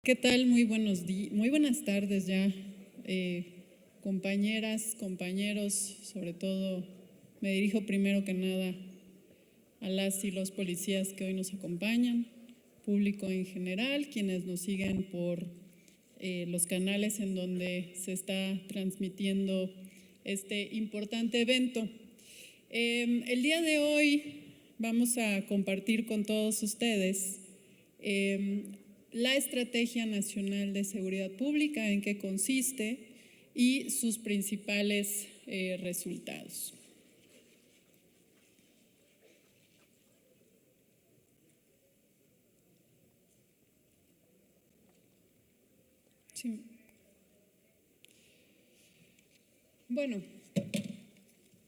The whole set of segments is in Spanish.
¿Qué tal? Muy buenas tardes ya, compañeras, compañeros, sobre todo me dirijo primero que nada a las y los policías que hoy nos acompañan, público en general, quienes nos siguen por los canales en donde se está transmitiendo este importante evento. El día de hoy vamos a compartir con todos ustedes la Estrategia Nacional de Seguridad Pública, en qué consiste y sus principales resultados. Sí. Bueno,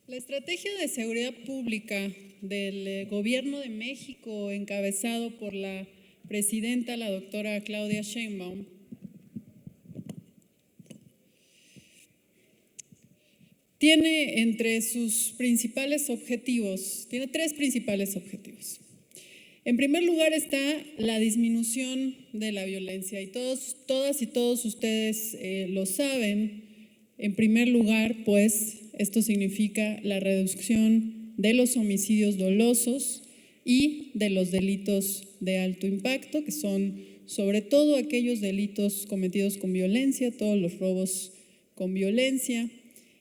la Estrategia de Seguridad Pública del Gobierno de México, encabezado por la presidenta, la doctora Claudia Sheinbaum, tiene entre sus principales objetivos, tiene tres principales objetivos. En primer lugar está la disminución de la violencia y todas y todos ustedes lo saben. En primer lugar, pues esto significa la reducción de los homicidios dolosos y de los delitos de alto impacto, que son sobre todo aquellos delitos cometidos con violencia, todos los robos con violencia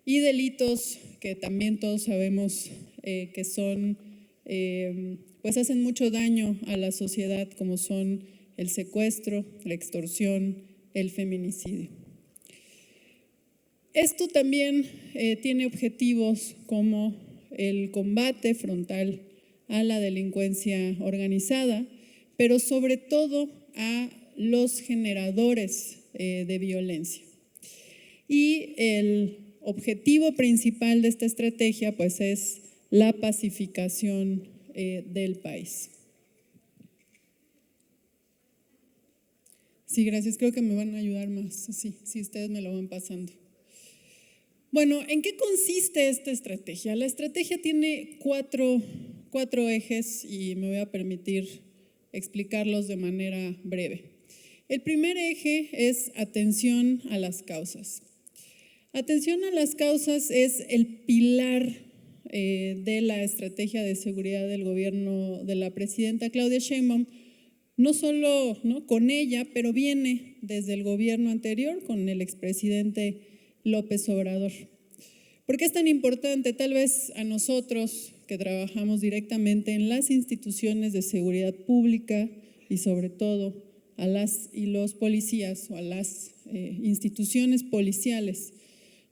y delitos que también todos sabemos que son pues hacen mucho daño a la sociedad, como son el secuestro, la extorsión, el feminicidio. Esto también tiene objetivos como el combate frontal a la delincuencia organizada, pero sobre todo a los generadores de violencia. Y el objetivo principal de esta estrategia pues es la pacificación del país. Sí, gracias. Creo que me van a ayudar más así, si ustedes me lo van pasando. Bueno, ¿en qué consiste esta estrategia? La estrategia tiene cuatro ejes y me voy a permitir explicarlos de manera breve. El primer eje es atención a las causas. Atención a las causas es el pilar de la estrategia de seguridad del gobierno de la presidenta Claudia Sheinbaum, no solo con ella, pero viene desde el gobierno anterior con el expresidente López Obrador. ¿Por qué es tan importante? Tal vez a nosotros que trabajamos directamente en las instituciones de seguridad pública y sobre todo a las y los policías o a las instituciones policiales,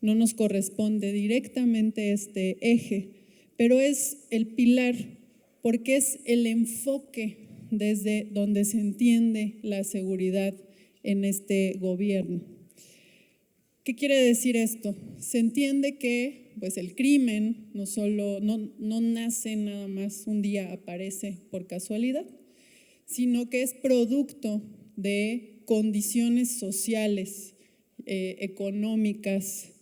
no nos corresponde directamente este eje, pero es el pilar porque es el enfoque desde donde se entiende la seguridad en este gobierno. ¿Qué quiere decir esto? Se entiende que pues el crimen no nace nada más un día, aparece por casualidad, sino que es producto de condiciones sociales, económicas,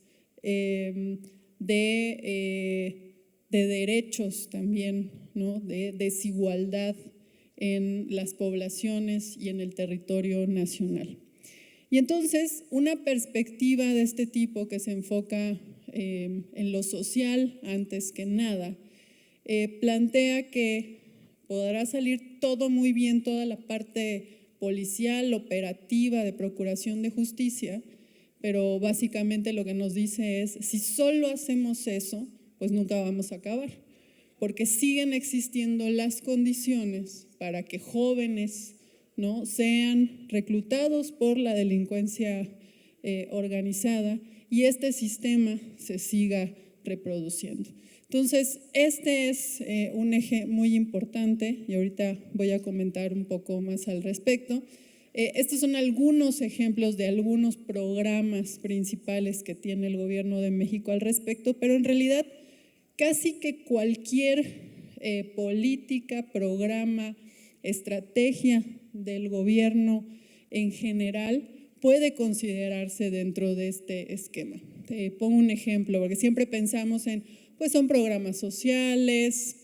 de derechos también, de desigualdad en las poblaciones y en el territorio nacional. Y entonces una perspectiva de este tipo que se enfoca en lo social antes que nada, plantea que podrá salir todo muy bien, toda la parte policial, operativa, de procuración de justicia, pero básicamente lo que nos dice es, si solo hacemos eso, pues nunca vamos a acabar, porque siguen existiendo las condiciones para que jóvenes sean reclutados por la delincuencia organizada y este sistema se siga reproduciendo. Entonces, este es un eje muy importante y ahorita voy a comentar un poco más al respecto. Estos son algunos ejemplos de algunos programas principales que tiene el gobierno de México al respecto, pero en realidad casi que cualquier política, programa, estrategia del gobierno en general puede considerarse dentro de este esquema. Te pongo un ejemplo, porque siempre pensamos en, pues son programas sociales,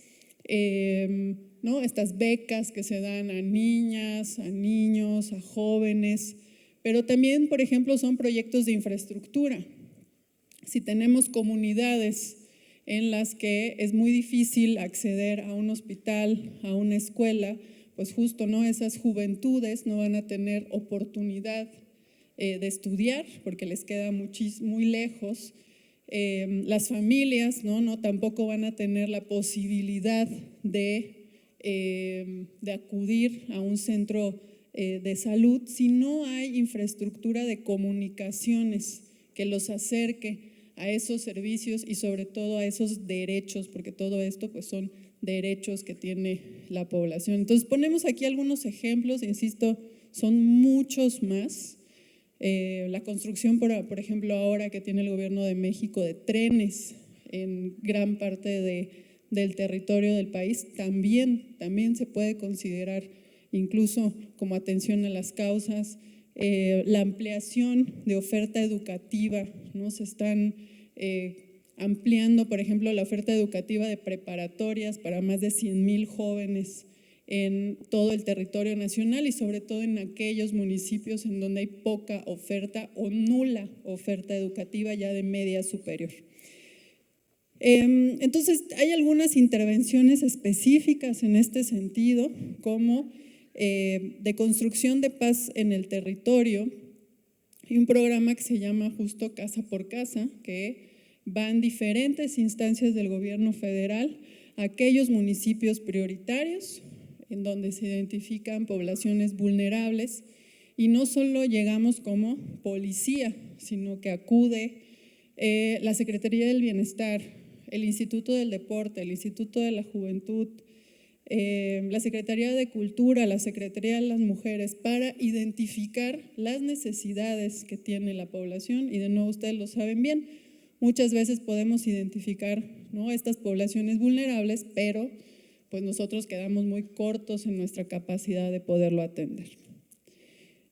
¿no? Estas becas que se dan a niñas, a niños, a jóvenes, pero también, por ejemplo, son proyectos de infraestructura. Si tenemos comunidades en las que es muy difícil acceder a un hospital, a una escuela, pues justo, ¿no? Esas juventudes no van a tener oportunidad de estudiar porque les queda muy lejos. Las familias, ¿no? Tampoco van a tener la posibilidad de acudir a un centro de salud si no hay infraestructura de comunicaciones que los acerque a esos servicios y sobre todo a esos derechos, porque todo esto pues son derechos que tiene la población. Entonces ponemos aquí algunos ejemplos, insisto, son muchos más. La construcción, por ejemplo, ahora que tiene el gobierno de México de trenes en gran parte del territorio del país, también se puede considerar incluso como atención a las causas. La ampliación de oferta educativa, ¿no? Se están ampliando, por ejemplo, la oferta educativa de preparatorias para más de 100,000 jóvenes en todo el territorio nacional y sobre todo en aquellos municipios en donde hay poca oferta o nula oferta educativa ya de media superior. Entonces, hay algunas intervenciones específicas en este sentido, como de construcción de paz en el territorio y un programa que se llama justo Casa por Casa, que va en diferentes instancias del gobierno federal a aquellos municipios prioritarios en donde se identifican poblaciones vulnerables y no solo llegamos como policía, sino que acude la Secretaría del Bienestar, el Instituto del Deporte, el Instituto de la Juventud, la Secretaría de Cultura, la Secretaría de las Mujeres, para identificar las necesidades que tiene la población. Y de nuevo, ustedes lo saben bien, muchas veces podemos identificar, ¿no?, estas poblaciones vulnerables, pero pues nosotros quedamos muy cortos en nuestra capacidad de poderlo atender.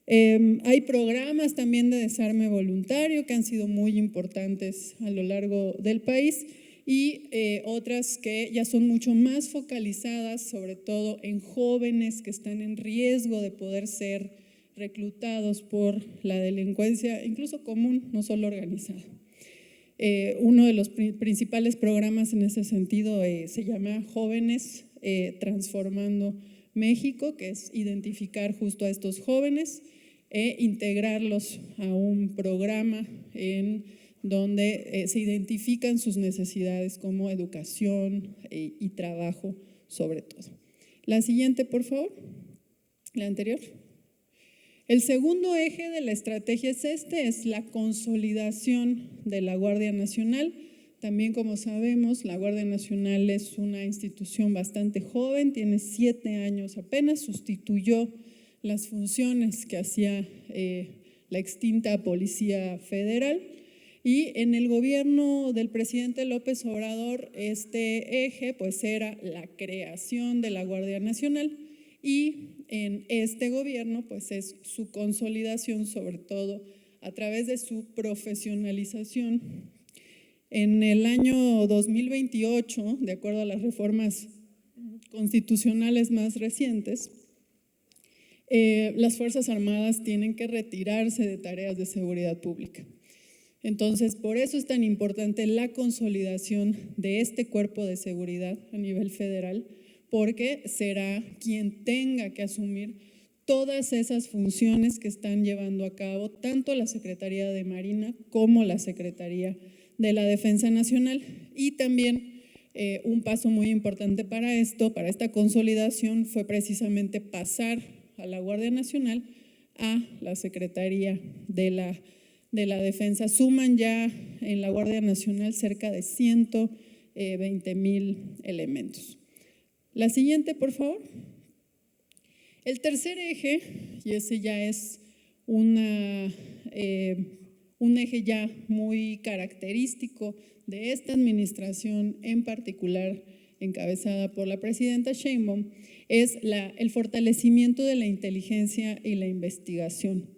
Hay programas también de desarme voluntario que han sido muy importantes a lo largo del país y otras que ya son mucho más focalizadas, sobre todo en jóvenes que están en riesgo de poder ser reclutados por la delincuencia, incluso común, no solo organizada. Uno de los principales programas en ese sentido se llama Jóvenes Transformando México, que es identificar justo a estos jóvenes e integrarlos a un programa en donde se identifican sus necesidades como educación y trabajo sobre todo. La siguiente, por favor, la anterior. El segundo eje de la estrategia es la consolidación de la Guardia Nacional. También, como sabemos, la Guardia Nacional es una institución bastante joven, tiene 7 años apenas, sustituyó las funciones que hacía la extinta Policía Federal. Y en el gobierno del presidente López Obrador, este eje pues era la creación de la Guardia Nacional y en este gobierno pues es su consolidación, sobre todo a través de su profesionalización. En el año 2028, de acuerdo a las reformas constitucionales más recientes, las Fuerzas Armadas tienen que retirarse de tareas de seguridad pública. Entonces, por eso es tan importante la consolidación de este cuerpo de seguridad a nivel federal, porque será quien tenga que asumir todas esas funciones que están llevando a cabo tanto la Secretaría de Marina como la Secretaría de la Defensa Nacional. Y también un paso muy importante para esto, para esta consolidación, fue precisamente pasar a la Guardia Nacional a la Secretaría de la Defensa. Suman ya en la Guardia Nacional cerca de 120,000 elementos. La siguiente, por favor. El tercer eje, y ese ya es un eje ya muy característico de esta administración, en particular encabezada por la presidenta Sheinbaum, es el fortalecimiento de la inteligencia y la investigación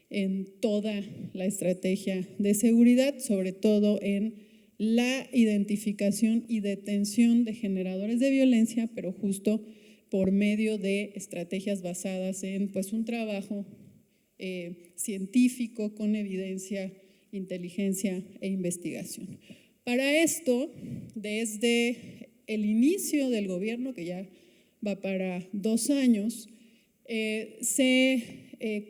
en toda la estrategia de seguridad, sobre todo en la identificación y detención de generadores de violencia, pero justo por medio de estrategias basadas en pues, un trabajo científico con evidencia, inteligencia e investigación. Para esto, desde el inicio del gobierno, que ya va para 2 años, se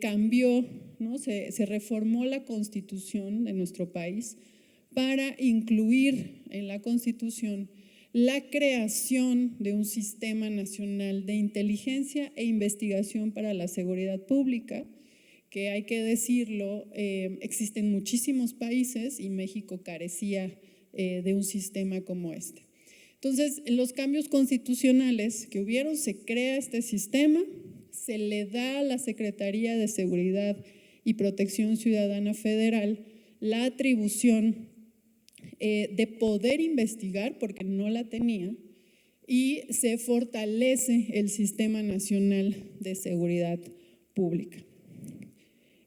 cambió, ¿no? Se reformó la Constitución de nuestro país para incluir en la Constitución la creación de un sistema nacional de inteligencia e investigación para la seguridad pública, que hay que decirlo, existen muchísimos países y México carecía de un sistema como este. Entonces, en los cambios constitucionales que hubieron, se crea este sistema, se le da a la Secretaría de Seguridad y Protección Ciudadana Federal la atribución de poder investigar, porque no la tenía, y se fortalece el Sistema Nacional de Seguridad Pública.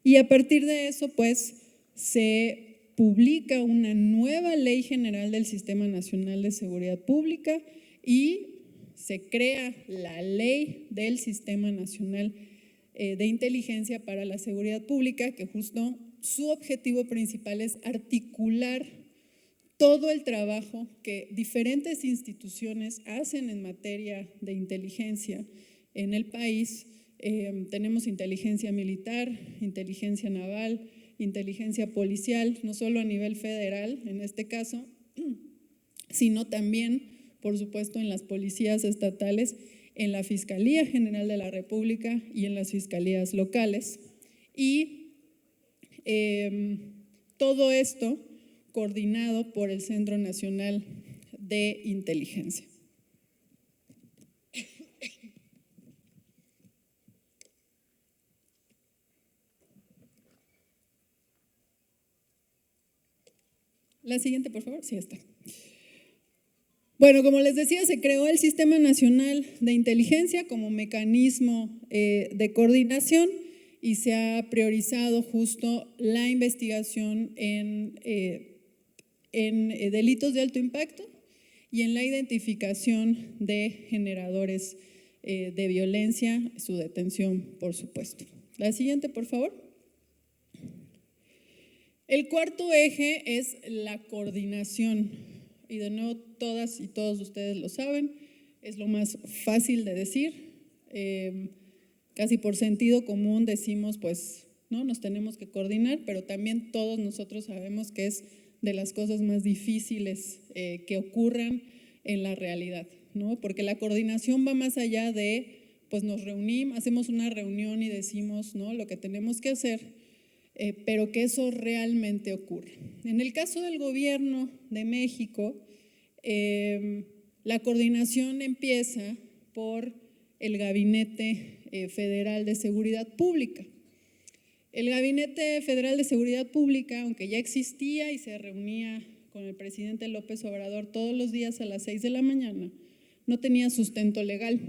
Y a partir de eso, pues, se publica una nueva Ley General del Sistema Nacional de Seguridad Pública y se crea la Ley del Sistema Nacional de Inteligencia para la Seguridad Pública, que justo su objetivo principal es articular todo el trabajo que diferentes instituciones hacen en materia de inteligencia en el país. Tenemos inteligencia militar, inteligencia naval, inteligencia policial, no solo a nivel federal en este caso, sino también, por supuesto, en las policías estatales, en la Fiscalía General de la República y en las fiscalías locales. Y todo esto coordinado por el Centro Nacional de Inteligencia. La siguiente, por favor. Sí, está. Bueno, como les decía, se creó el Sistema Nacional de Inteligencia como mecanismo de coordinación y se ha priorizado justo la investigación en delitos de alto impacto y en la identificación de generadores de violencia, su detención, por supuesto. La siguiente, por favor. El cuarto eje es la coordinación, y de nuevo todas y todos ustedes lo saben, es lo más fácil de decir, casi por sentido común decimos pues no, nos tenemos que coordinar, pero también todos nosotros sabemos que es de las cosas más difíciles que ocurran en la realidad, ¿no? Porque la coordinación va más allá de pues nos reunimos, hacemos una reunión y decimos, ¿no?, lo que tenemos que hacer. Pero que eso realmente ocurre. En el caso del gobierno de México, la coordinación empieza por el Gabinete Federal de Seguridad Pública. El Gabinete Federal de Seguridad Pública, aunque ya existía y se reunía con el presidente López Obrador todos los días a las 6 de la mañana, no tenía sustento legal.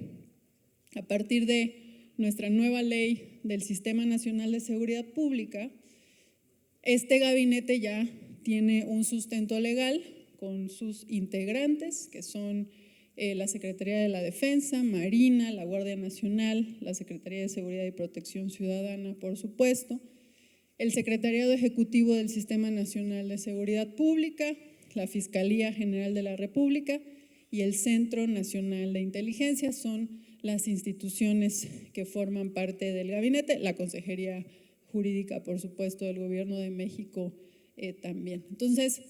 A partir de nuestra nueva ley del Sistema Nacional de Seguridad Pública, este gabinete ya tiene un sustento legal con sus integrantes, que son la Secretaría de la Defensa, Marina, la Guardia Nacional, la Secretaría de Seguridad y Protección Ciudadana, por supuesto, el Secretariado Ejecutivo del Sistema Nacional de Seguridad Pública, la Fiscalía General de la República y el Centro Nacional de Inteligencia. Son las instituciones que forman parte del gabinete, la Consejería Jurídica, por supuesto, del Gobierno de México también. Entonces,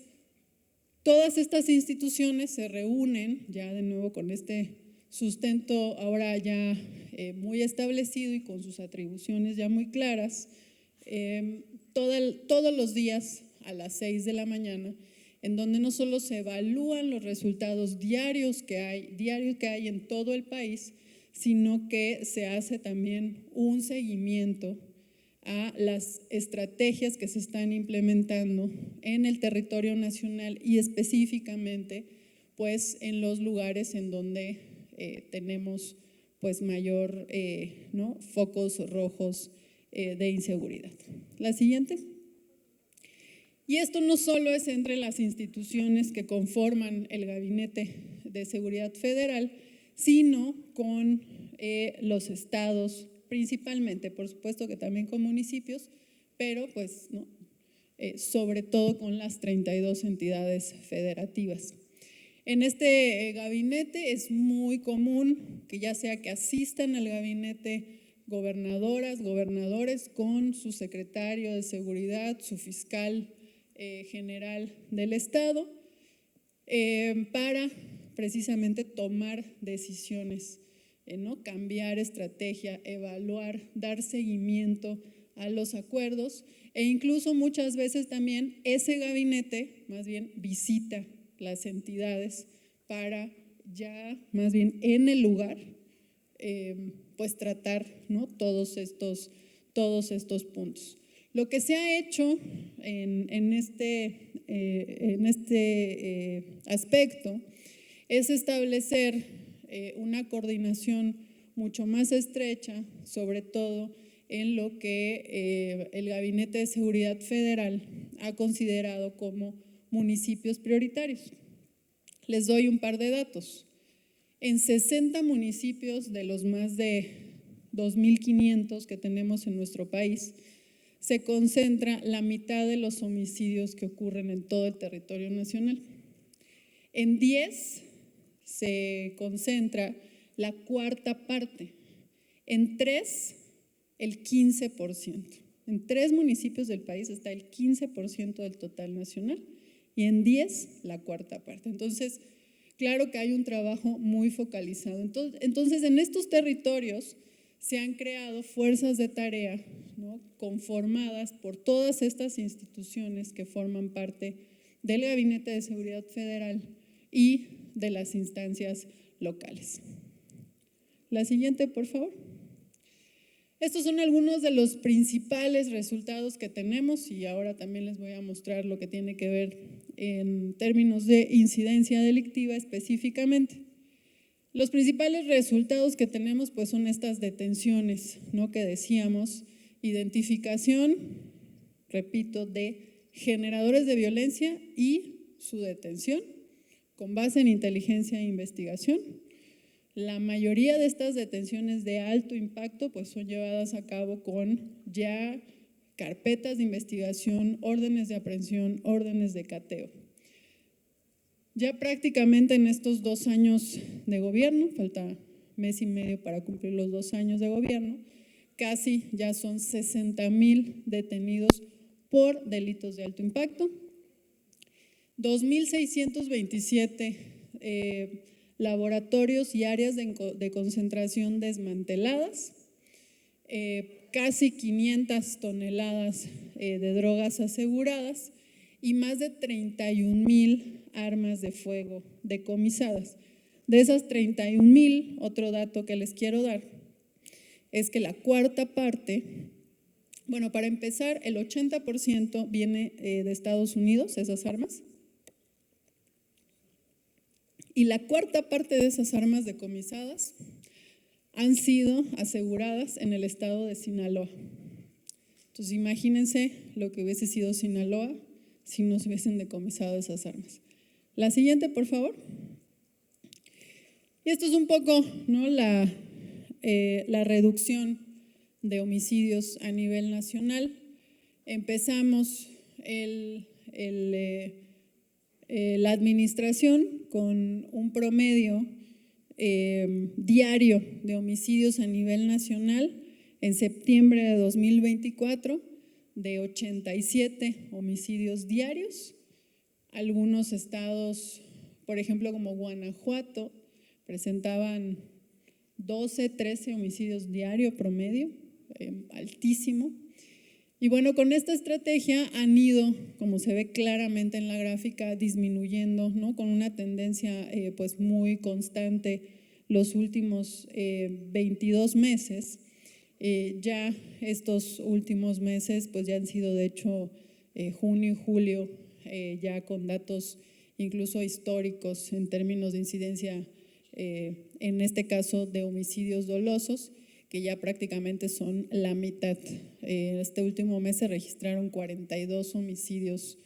todas estas instituciones se reúnen ya de nuevo con este sustento ahora ya muy establecido y con sus atribuciones ya muy claras, todos los días a las 6 de la mañana, en donde no solo se evalúan los resultados diarios que hay en todo el país, sino que se hace también un seguimiento a las estrategias que se están implementando en el territorio nacional y específicamente pues en los lugares en donde tenemos pues mayor ¿no?, focos rojos de inseguridad. La siguiente. Y esto no solo es entre las instituciones que conforman el Gabinete de Seguridad Federal, sino con los estados principalmente, por supuesto que también con municipios, pero pues no, sobre todo con las 32 entidades federativas. En este gabinete es muy común que ya sea que asistan al gabinete gobernadoras, gobernadores con su secretario de seguridad, su fiscal general del estado, para precisamente tomar decisiones, ¿no? Cambiar estrategia, evaluar, dar seguimiento a los acuerdos e incluso muchas veces también ese gabinete más bien visita las entidades para ya más bien en el lugar pues tratar, ¿no? todos estos puntos. Lo que se ha hecho en este aspecto es establecer una coordinación mucho más estrecha, sobre todo en lo que el Gabinete de Seguridad Federal ha considerado como municipios prioritarios. Les doy un par de datos. En 60 municipios de los más de 2.500 que tenemos en nuestro país, se concentra la mitad de los homicidios que ocurren en todo el territorio nacional. En 10 se concentra la cuarta parte, en 3 el 15%. En 3 municipios del país está el 15% del total nacional y en 10 la cuarta parte. Entonces, claro que hay un trabajo muy focalizado. Entonces en estos territorios se han creado fuerzas de tarea, ¿no? Conformadas por todas estas instituciones que forman parte del Gabinete de Seguridad Federal y de las instancias locales. La siguiente, por favor. Estos son algunos de los principales resultados que tenemos y ahora también les voy a mostrar lo que tiene que ver en términos de incidencia delictiva específicamente. Los principales resultados que tenemos pues son estas detenciones, ¿no? Que decíamos, identificación, repito, de generadores de violencia y su detención con base en inteligencia e investigación. La mayoría de estas detenciones de alto impacto pues son llevadas a cabo con ya carpetas de investigación, órdenes de aprehensión, órdenes de cateo. Ya prácticamente en estos 2 años de gobierno, falta mes y medio para cumplir los 2 años de gobierno, casi ya son 60,000 detenidos por delitos de alto impacto, 2,627 laboratorios y áreas de concentración desmanteladas, casi 500 toneladas de drogas aseguradas y más de 31,000 armas de fuego decomisadas. De esas 31,000, otro dato que les quiero dar es que la cuarta parte, bueno, para empezar, el 80% viene de Estados Unidos, esas armas, y la cuarta parte de esas armas decomisadas han sido aseguradas en el estado de Sinaloa. Entonces imagínense lo que hubiese sido Sinaloa si no se hubiesen decomisado esas armas. La siguiente, por favor. Y esto es un poco, ¿no? la reducción de homicidios a nivel nacional. Empezamos la administración con un promedio diario de homicidios a nivel nacional en septiembre de 2024 de 87 homicidios diarios. Algunos estados, por ejemplo como Guanajuato, presentaban 12, 13 homicidios diarios promedio, altísimo. Y bueno, con esta estrategia han ido, como se ve claramente en la gráfica, disminuyendo, ¿no? Con una tendencia pues muy constante los últimos 22 meses. Ya estos últimos meses pues ya han sido de hecho junio y julio ya con datos incluso históricos en términos de incidencia, en este caso de homicidios dolosos, que ya prácticamente son la mitad. Este último mes se registraron 42 homicidios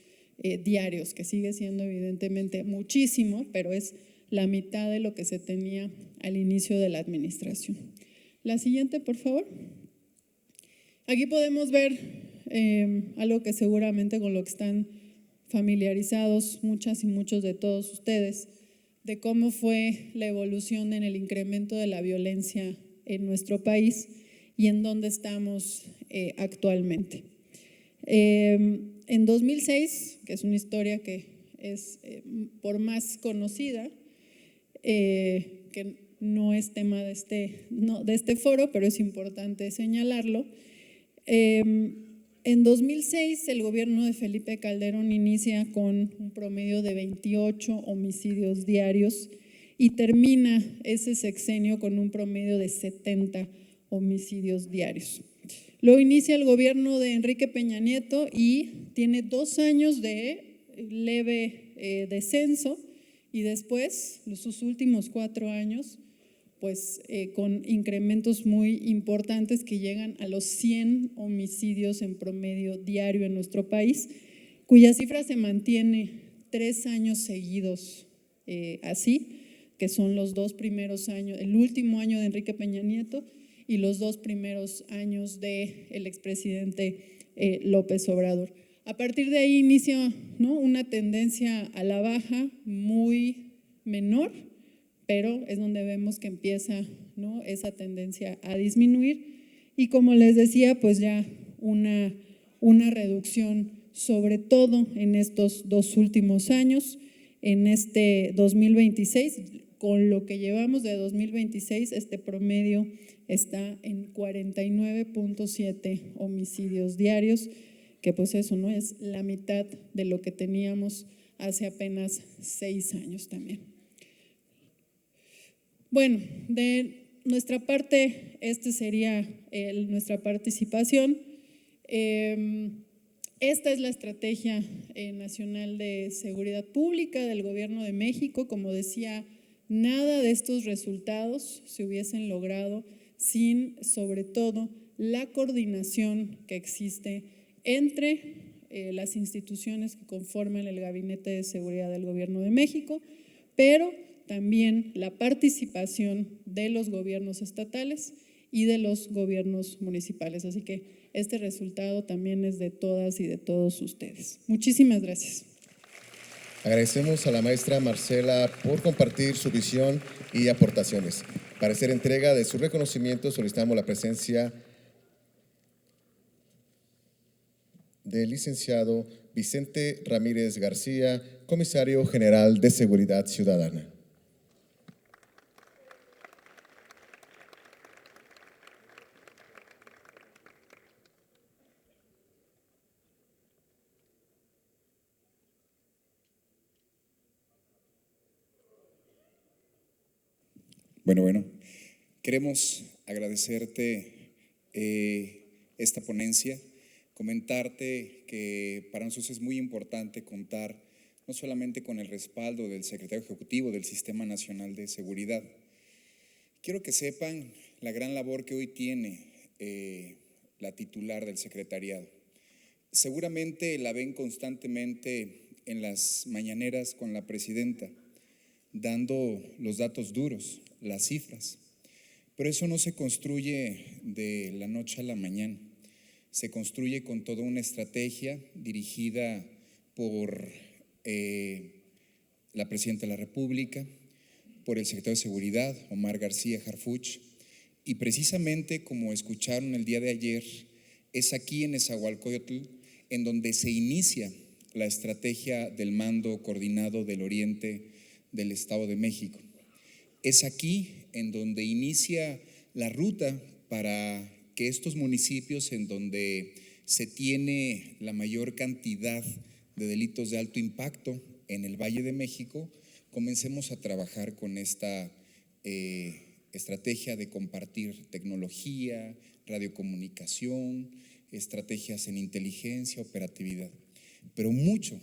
diarios, que sigue siendo evidentemente muchísimo, pero es la mitad de lo que se tenía al inicio de la administración. La siguiente, por favor. Aquí podemos ver algo que seguramente con lo que están familiarizados muchas y muchos de todos ustedes, de cómo fue la evolución en el incremento de la violencia en nuestro país y en dónde estamos actualmente. En 2006, que es una historia que es por más conocida, que no es tema de este foro, pero es importante señalarlo. En 2006 el gobierno de Felipe Calderón inicia con un promedio de 28 homicidios diarios y termina ese sexenio con un promedio de 70 homicidios diarios. Lo inicia el gobierno de Enrique Peña Nieto y tiene 2 años de leve descenso, y después, sus últimos 4 años, pues con incrementos muy importantes que llegan a los 100 homicidios en promedio diario en nuestro país, cuya cifra se mantiene 3 años seguidos así, que son los 2 primeros años, el último año de Enrique Peña Nieto y los 2 primeros años del expresidente López Obrador. A partir de ahí inicia, ¿no?, una tendencia a la baja muy menor, pero es donde vemos que empieza, ¿no?, esa tendencia a disminuir, y como les decía, pues ya una reducción, sobre todo en estos 2 últimos años. En este 2026, con lo que llevamos de 2026, este promedio está en 49.7 homicidios diarios, que pues eso no es la mitad de lo que teníamos hace apenas 6 años también. Bueno, de nuestra parte, sería nuestra participación. Esta es la Estrategia Nacional de Seguridad Pública del Gobierno de México. Como decía, nada de estos resultados se hubiesen logrado sin, sobre todo, la coordinación que existe entre las instituciones que conforman el Gabinete de Seguridad del Gobierno de México, pero también la participación de los gobiernos estatales y de los gobiernos municipales. Así que este resultado también es de todas y de todos ustedes. Muchísimas gracias. Agradecemos a la maestra Marcela por compartir su visión y aportaciones. Para hacer entrega de su reconocimiento solicitamos la presencia del licenciado Vicente Ramírez García, comisario general de Seguridad Ciudadana. Bueno, queremos agradecerte esta ponencia, comentarte que para nosotros es muy importante contar no solamente con el respaldo del secretario ejecutivo del Sistema Nacional de Seguridad. Quiero que sepan la gran labor que hoy tiene la titular del secretariado. Seguramente la ven constantemente en las mañaneras con la presidenta, dando los datos duros, las cifras, pero eso no se construye de la noche a la mañana, se construye con toda una estrategia dirigida por la Presidenta de la República, por el Secretario de Seguridad, Omar García Harfuch, y precisamente como escucharon el día de ayer, es aquí en Nezahualcóyotl en donde se inicia la estrategia del Mando Coordinado del Oriente del Estado de México. Es aquí en donde inicia la ruta para que estos municipios en donde se tiene la mayor cantidad de delitos de alto impacto en el Valle de México, comencemos a trabajar con esta estrategia de compartir tecnología, radiocomunicación, estrategias en inteligencia, operatividad. Pero mucho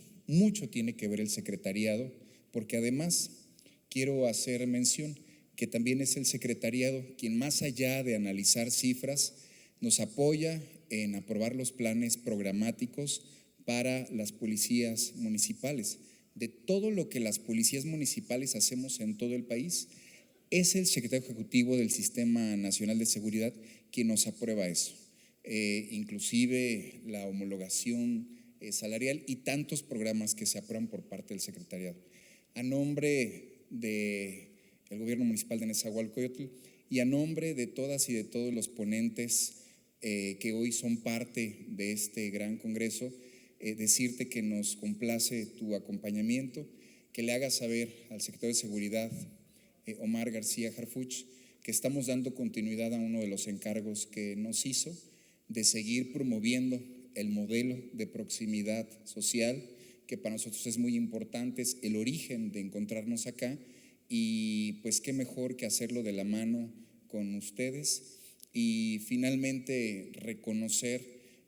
tiene que ver el secretariado, porque además quiero hacer mención que también es el secretariado quien, más allá de analizar cifras, nos apoya en aprobar los planes programáticos para las policías municipales. De todo lo que las policías municipales hacemos en todo el país, es el secretario ejecutivo del Sistema Nacional de Seguridad quien nos aprueba eso. Inclusive la homologación salarial y tantos programas que se aprueban por parte del secretariado. A nombre del gobierno municipal de Nezahualcóyotl y a nombre de todas y de todos los ponentes que hoy son parte de este gran congreso, decirte que nos complace tu acompañamiento, que le hagas saber al secretario de Seguridad, Omar García Harfuch, que estamos dando continuidad a uno de los encargos que nos hizo de seguir promoviendo el modelo de proximidad social, que para nosotros es muy importante, es el origen de encontrarnos acá, y pues qué mejor que hacerlo de la mano con ustedes. Y finalmente reconocer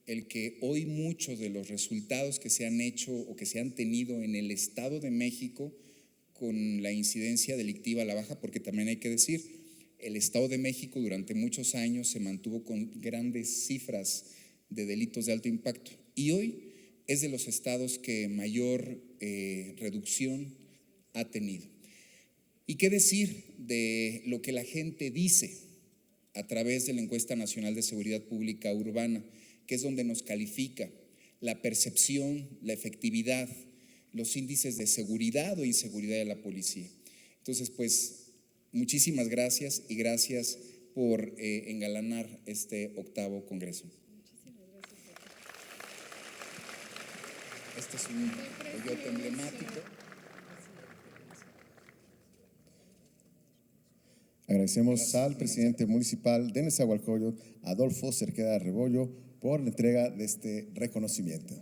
el que hoy muchos de los resultados que se han hecho o que se han tenido en el Estado de México con la incidencia delictiva a la baja, porque también hay que decir, el Estado de México durante muchos años se mantuvo con grandes cifras de delitos de alto impacto y hoy es de los estados que mayor reducción ha tenido. ¿Y qué decir de lo que la gente dice a través de la Encuesta Nacional de Seguridad Pública Urbana, que es donde nos califica la percepción, la efectividad, los índices de seguridad o inseguridad de la policía? Entonces, pues, muchísimas gracias y gracias por engalanar este 8º Congreso. Este es un coyote emblemático. Agradecemos al presidente municipal de Nezahualcóyotl, Adolfo Cerqueda Rebollo, por la entrega de este reconocimiento.